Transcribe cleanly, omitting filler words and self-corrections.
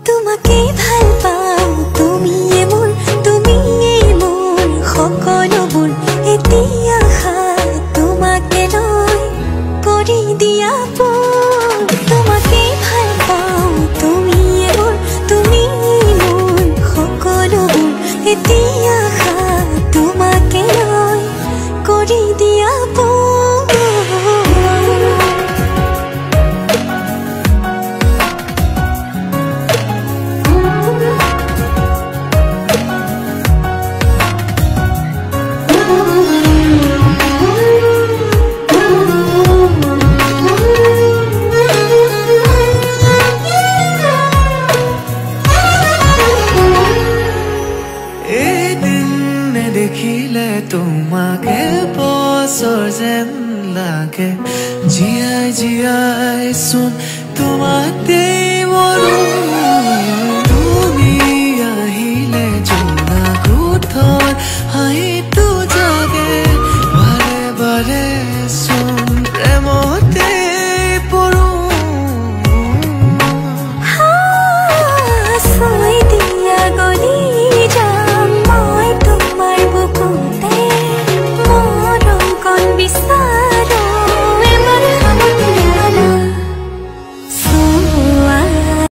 তোমাকে ভাল পাওঁ তুমিয়ে মোৰ সকলোবোৰ এতিয়া আশা তোমাকে লৈ কৰি দিয়া পোন তোমাকে ভাল পাওঁ তুমিয়ে মোৰ সকলোবোৰ এতিয়া আশা তোমাকে লৈ কৰি দিয়া পোন দেখিলে তোমাকে বছৰ যেন লাগে জীয়াই জীয়াই চোন তোমাকে